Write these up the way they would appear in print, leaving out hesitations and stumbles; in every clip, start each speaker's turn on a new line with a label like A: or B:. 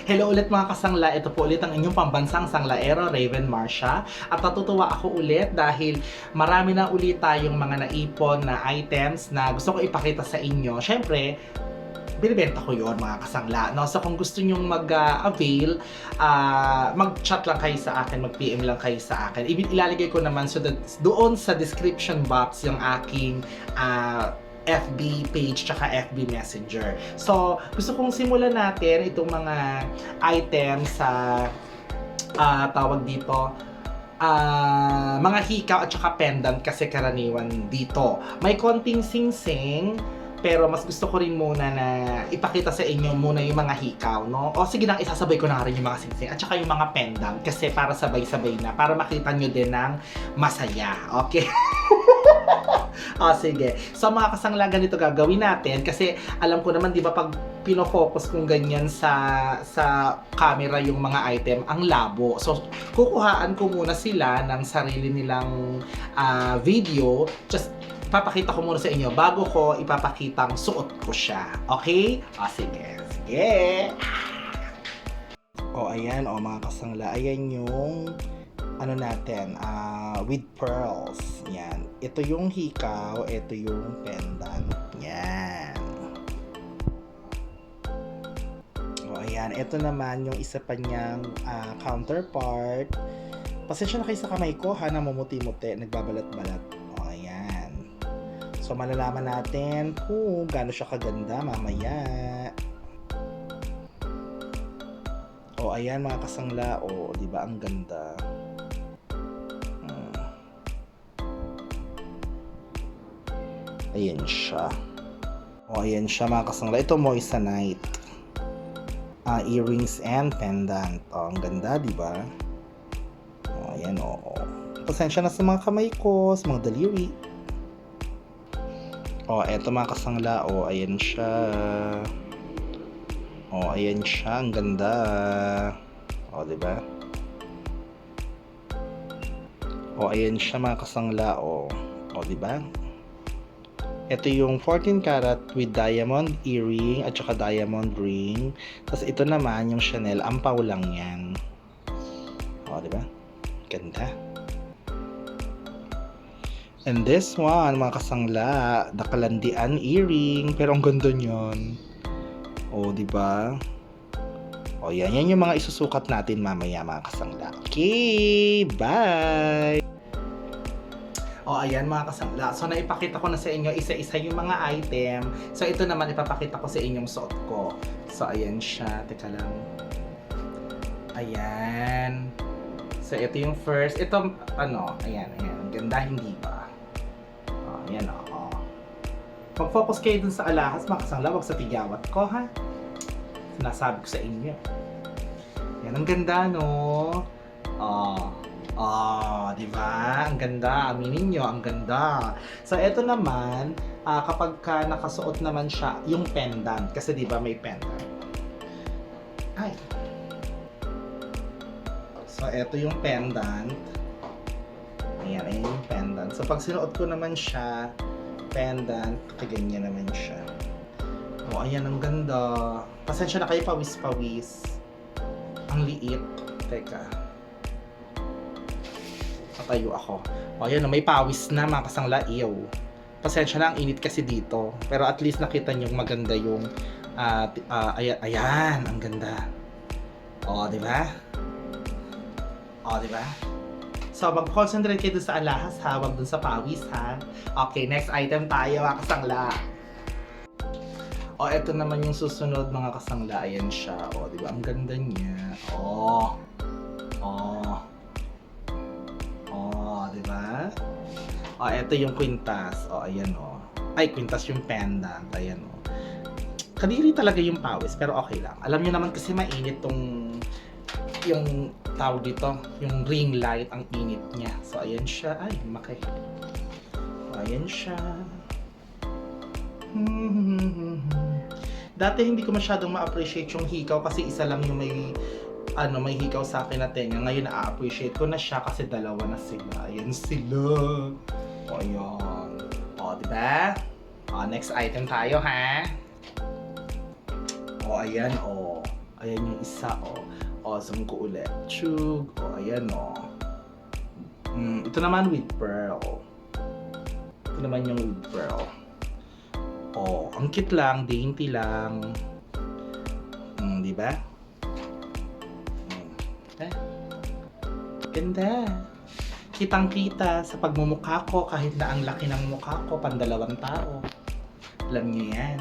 A: Hello ulit mga kasangla, ito po ulit ang inyong pambansang sanglaero, Raven Marcia. At natutuwa ako ulit dahil marami na ulit tayong mga naipon na items na gusto ko ipakita sa inyo. Syempre, binibenta ko yun mga kasangla. No? So kung gusto nyong mag-avail, mag-chat lang kayo sa akin, mag-PM lang kayo sa akin. Ilalagay ko naman doon sa description box yung aking FB page tsaka FB Messenger. So, gusto kong simulan natin itong mga items sa tawag dito, mga hikaw at saka pendant kasi karaniwan dito. May konting sing-sing, pero mas gusto ko rin muna na ipakita sa inyo muna yung mga hikaw, no? O sige nang isasabay ko na rin yung mga sing-sing at saka yung mga pendant kasi para sabay-sabay na, para makita nyo din ng masaya. Okay? O sige. So mga kasangla, ganito gagawin natin kasi alam ko naman, di ba, pag pinofocus kong ganyan sa camera yung mga item, ang labo. So kukuhaan ko muna sila ng sarili nilang video. Just papakita ko muna sa inyo bago ko ipapakitang suot ko siya. Okay? O sige. Sige. O ayan, o mga kasangla, ayan yung ano natin, with pearls. Yan. Ito yung hikaw, ito yung pendant. Yan. O ayan, ito naman yung isa pa niyang counterpart. Pasensya na kayo sa kamay ko ha, namumuti-muti, nagbabalat-balat. O ayan. So malalaman natin kung gaano siya kaganda mamaya. O ayan mga kasangla, o di ba ang ganda. Ayan siya. O, ayan siya mga kasangla. Ito moissanite. Earrings and pendant. O, ang ganda, di ba? O, ayan, o. Pasensya na sa mga kamay ko, sa mga daliri. O, eto mga kasangla. O, ayan siya. O, ayan siya. Ang ganda. O, di ba? O, ayan siya mga kasangla. O, di ba? Ito yung 14 karat with diamond earring at saka diamond ring. Tapos ito naman yung Chanel, ampaw lang yan. O, diba? Ganda. And this one, mga kasangla, the kalandian earring. Pero ang ganda nyon. O, diba? O, yan yung mga isusukat natin mamaya, mga kasangla. Okay, bye! O ayan mga kasangla, so naipakita ko na sa inyo isa-isa yung mga item. So ito naman ipapakita ko sa inyong suot ko. So ayan siya, teka lang. Ayan. So ito yung first, ito ano, ayan, ang ganda, hindi ba? O, ayan o. Mag-focus kayo dun sa alahas mga kasangla, wag sa tigawat ko ha. Sinasabi ko sa inyo. Yan, ang ganda no. Di ba? Ang ganda. Aminin nyo, ang ganda. So, ito naman, kapag nakasuot naman siya, yung pendant. Kasi di ba may pendant? Ay. So, ito yung pendant. Ayan, ayan yung pendant. So, pag sinuot ko naman siya, pendant, kaganyan naman siya. O, ayan, ang ganda. Pasensya na kayo, pawis-pawis. Ang liit. Teka. Patayo ako. O, ayan, may pawis na mga kasangla, iyo. Pasensya na, ang init kasi dito. Pero at least nakita nyo maganda yung ayan, ang ganda. O, di ba? O, di ba? So, mag-concentrate kayo dun sa alahas ha, wag dun sa pawis ha. Okay, next item tayo mga kasangla. O, eto naman yung susunod mga kasangla. Ayan siya. O, di ba? Ang ganda niya. O. Diba? O, eto yung quintas. O, ayan o. Ay, quintas yung pendant. Ayan o. Kadiri talaga yung pawis, pero okay lang. Alam nyo naman kasi mainit yung tawag dito, yung ring light, ang init niya. So, ayan siya. Ay, makay. O, ayan siya. Dati hindi ko masyadong ma-appreciate yung hikaw kasi isa lang yung may hikaw sa akin na tenga. Ngayon na-appreciate ko na siya kasi dalawa na sila. Ayan sila. O, ayan. O, diba? O, next item tayo, ha? O, ayan, o. Ayan yung isa, oh. O, zoom ko ulit. Chug. O, ayan, oh. Ito naman with pearl. Ito naman yung with pearl. Oh, ang cute lang, dainty lang. Di ba? Ganda. Kitang-kita sa pagmumukha ko kahit na ang laki ng mukha ko, pandalawang tao. Alam niyo yan.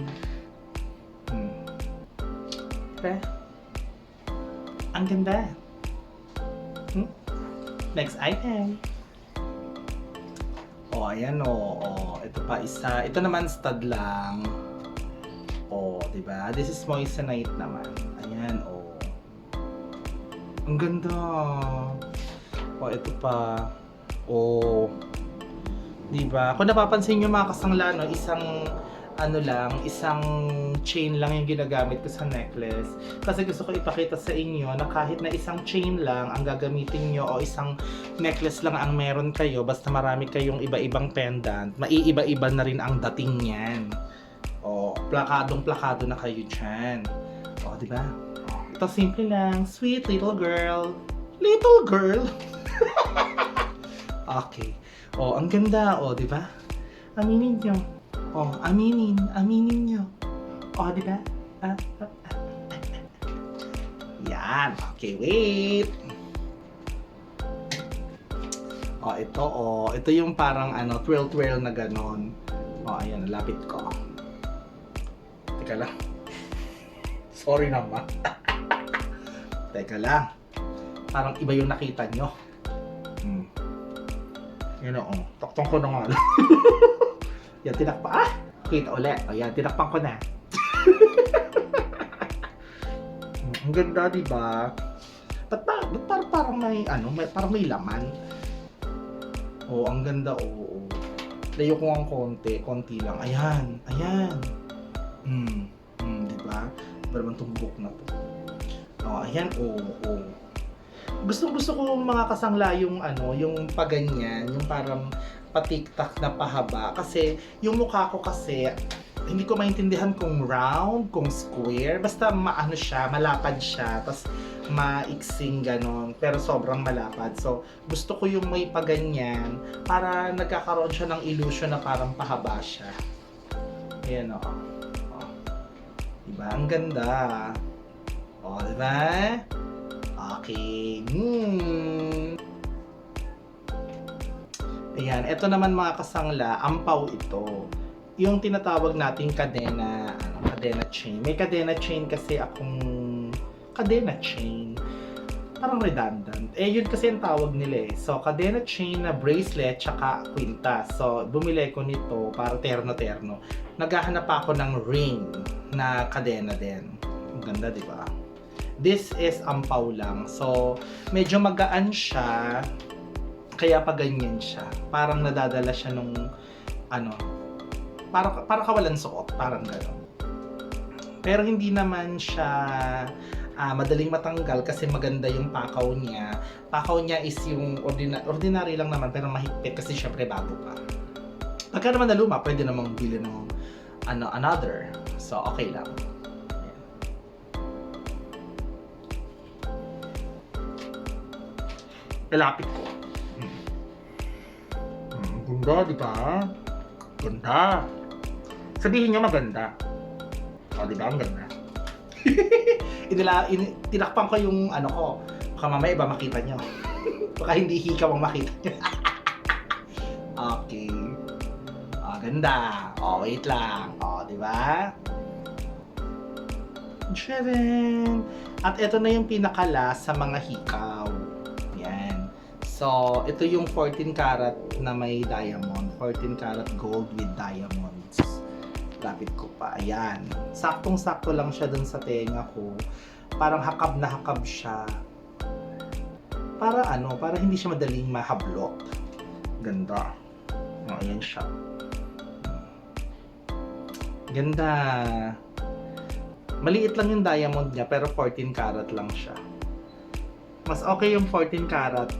A: Diba? Ang ganda. Next item. Oh, ayan oh. Ito pa isa. Ito naman stud lang. Oh, diba? This is moissanite naman. Ayan oh. Ang ganda. Oh, ito pa. Oh. Diba? Kung napapansin nyo mga kasangla, no, isang chain lang yung ginagamit ko sa necklace. Kasi gusto ko ipakita sa inyo na kahit na isang chain lang ang gagamitin nyo o isang necklace lang ang meron kayo, basta marami kayong iba-ibang pendant, maiiba-iba na rin ang dating niyan. O, plakadong-plakado na kayo dyan. O, diba? Ito simple lang. Sweet little girl. Little girl? Okay. O, ang ganda. O, diba? Aminin nyo. Oh, aminin nyo. Oh, di ba? Yan. Okay, wait. Oh, ito oh. Ito yung parang twirl-twirl na ganon. Oh, ayan, lapit ko. Teka lang. Sorry naman. Teka lang. Parang iba yung nakita nyo. Yun oh. Taktong ko na nga lang. Yan, tinakpan. Kita ulit. O yan, tinakpan ko na. Ang ganda, diba? Ba't parang may, parang may laman? Oh, ang ganda, oo. Layo ko ang konti lang. Ayan. Diba? Iba naman itong book na to. Oh, ayan, oo. Gusto ko mga kasangla yung yung paganyan, yung parang patiktak na pahaba. Kasi yung mukha ko kasi, hindi ko maintindihan kung round, kung square. Basta malapad siya. Tapos maiksing ganon. Pero sobrang malapad. So, gusto ko yung may paganyan para nagkakaroon siya ng illusion na parang pahaba siya. Ayan o. Diba? Ang ganda. O, diba? Okay. Ayan, ito naman mga kasangla, ampaw ito. Yung tinatawag nating cadena chain. May cadena chain kasi akong cadena chain. Parang redundant. Yun kasi ang tawag nila eh. So, cadena chain na bracelet tsaka kwintas. So, bumili ko nito para terno-terno. Naghahanap ako ng ring na cadena din. Ang ganda, di ba? This is ampaw lang. So, medyo magaan siya. Kaya pa ganyan siya. Parang nadadala siya nung para kawalan suot, parang gano'n. Pero hindi naman siya madaling matanggal kasi maganda yung pakaw niya. Pakaw niya is yung ordinary lang naman pero mahigpit kasi syempre bago pa. Pagka naman na luma, pwede namang bili ng another. So, okay lang. Lalapit ko. Ganda, di ba? Ganda. Sabihin nyo maganda. O, di ba? Ang ganda. Tinakpan ko yung ko. Baka mamaya iba makita nyo. Baka hindi hikaw ang makita nyo. Okay. O, ganda. O, wait lang. O, di ba? Seven. At ito na yung pinakala sa mga hikaw. Yan. So, ito yung 14 karat na may diamond. 14 karat gold with diamonds. Lapit ko pa. Ayan. Saktong-sakto lang siya dun sa tenga ko. Parang hakab na hakab siya. Para para hindi siya madaling mahablok. Ganda. O, ayan siya. Ganda. Maliit lang yung diamond niya pero 14 karat lang siya. Mas okay yung 14 karat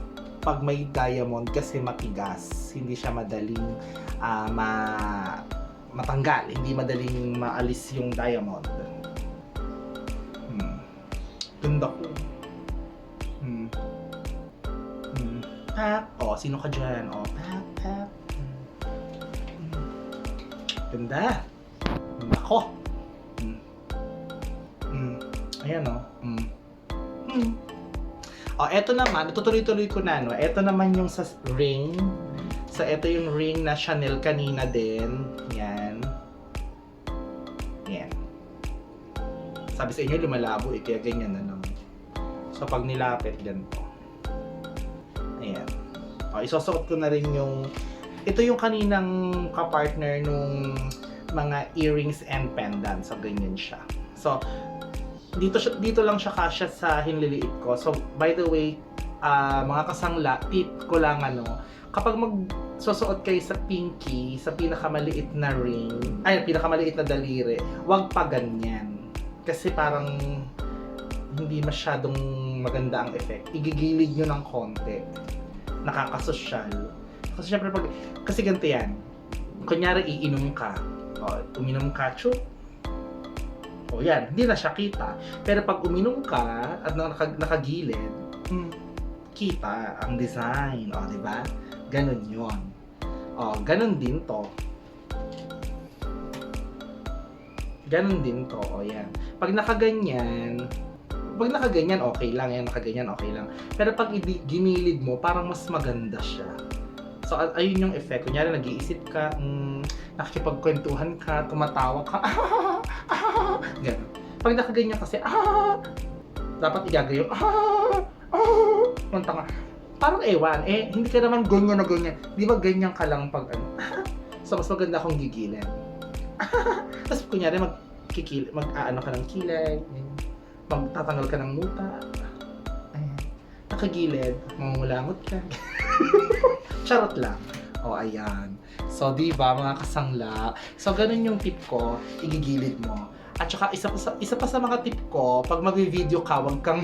A: pag may diamond kasi matigas. Hindi siya madaling matanggal. Hindi madaling maalis yung diamond. Ganda ko. Hmm. Hmm. Pak. Oh, sino ka dyan? Oh, pak, pak. Ganda. Nako. Ayan o. O, eto naman, itutuloy-tuloy ko na, no? Eto naman yung sa ring. So, eto yung ring na Chanel kanina din. Yan. Yan. Sabi sa inyo, lumalabo eh, kaya ganyan na lang. So, pag nilapit, ganito. Ayan. O, isusuot ko na rin yung ito yung kaninang kapartner nung mga earrings and pendants. So, ganyan siya. So, dito lang siya kasya sa hinliliit ko. So, by the way, mga kasangla, tip ko lang kapag magsusuot kayo sa pinky, sa pinakamaliit na ring, pinakamaliit na daliri, wag pa ganyan. Kasi parang hindi masyadong maganda ang effect. Igigilid nyo ng konti. Nakakasosyal. Kasi syempre kasi ganito yan. Kunyari, iinom ka. O, uminom ka, chuk. O yan, hindi na siya kita. Pero pag uminom ka at nakagilid, kita ang design. O, diba? Ganon yun. O, ganon din to. Ganon din to. O, yan. Pag nakaganyan, okay lang. Yan, nakaganyan, okay lang. Pero pag ginilid mo, parang mas maganda siya. So, ayun yung effect. Kunyari, nag-iisip ka, nakikipagkwentuhan ka, tumatawa ka, gano'n. Pag nakaganyan kasi, dapat igagayo, punta nga. Parang ewan, hindi ka naman ganyan na ganyan. Di ba ganyan ka lang pag So, mas maganda kung gigilin. Tapos, kunyari, mag-aano ka ng kilay, magtatanggal ka ng muta. Ayan. Nakagilid, mangungulangot ka. Charot lang. O, ayan. So, di ba mga kasangla? So, ganun yung tip ko, igigilid mo. At saka, isa pa sa mga tip ko, pag mag-video ka, huwag kang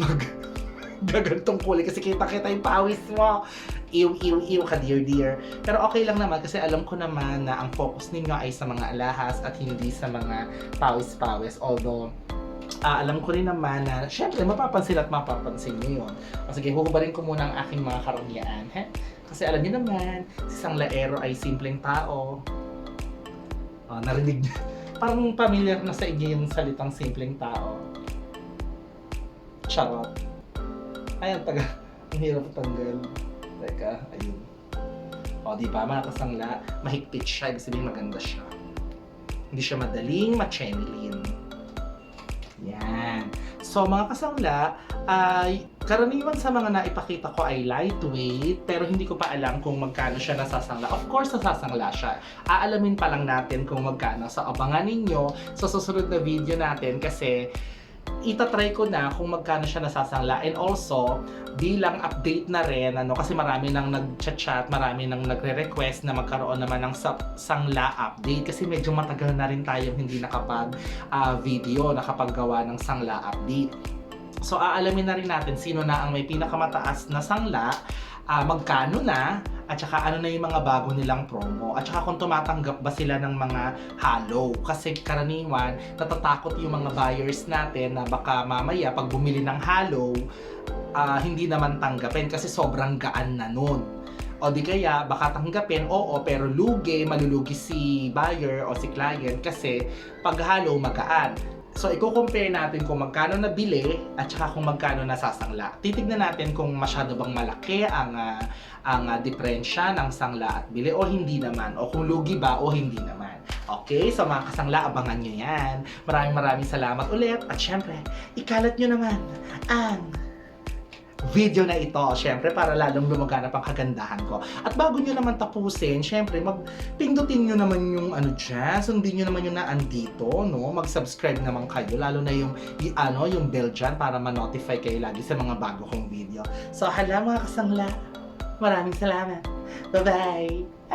A: gagantong kulay kasi kita-kita yung pawis mo. Iw ka, dear. Pero okay lang naman kasi alam ko naman na ang focus ninyo ay sa mga alahas at hindi sa mga pawis-pawis. Although, alam ko rin naman na, syempre, mapapansin nyo yun. O sige, huhubarin ko muna ang aking mga karangyaan. Kasi alam niyo naman, si Sanglaero ay simpleng tao. Narinig niyo. Parang familiar na sa inyo yung salitang simpleng tao. Charot. Ayan, ang hirap tanggal. Teka, ayun. O, diba, mga kasangla, mahigpit siya, ibig sabihin maganda siya. Hindi siya madaling machenilin. Yan. So, mga kasangla, karaniwan sa mga naipakita ko ay lightweight, pero hindi ko pa alam kung magkano siya nasasangla. Of course, nasasangla siya. Aalamin pa lang natin kung magkano. So, abangan ninyo sa susunod na video natin kasi itatry ko na kung magkano siya nasasangla. And also, bilang update na rin, kasi marami nang nag-chat, marami nang nagre-request na magkaroon naman ng sangla update kasi medyo matagal na rin tayong hindi nakapag-video, nakapaggawa ng sangla update. So, aalamin na rin natin sino na ang may pinakamataas na sangla, magkano na, at saka ano na yung mga bago nilang promo, at saka kung tumatanggap ba sila ng mga halo. Kasi karaniwan, natatakot yung mga buyers natin na baka mamaya pag bumili ng halo, hindi naman tanggapin kasi sobrang gaan na nun. O di kaya, baka tanggapin, oo, pero malulugi si buyer o si client kasi pag halo, magaan. So, i-compare natin kung magkano nabili at saka kung magkano nasasangla. Titignan natin kung masyado bang malaki ang diferensya ng sangla at bili o hindi naman. O kung lugi ba o hindi naman. Okay? So, mga kasangla, abangan nyo yan. Maraming salamat ulit. At syempre, ikalat nyo naman ang video na ito, syempre, para lalong lumaganap ang kagandahan ko. At bago nyo naman tapusin, syempre, pindutin nyo naman yung dyan, sundin nyo naman yung naandito, no? Mag-subscribe naman kayo, lalo na yung bell dyan para ma-notify kayo lagi sa mga bago kong video. So, hala mga kasangla, maraming salamat. Bye-bye!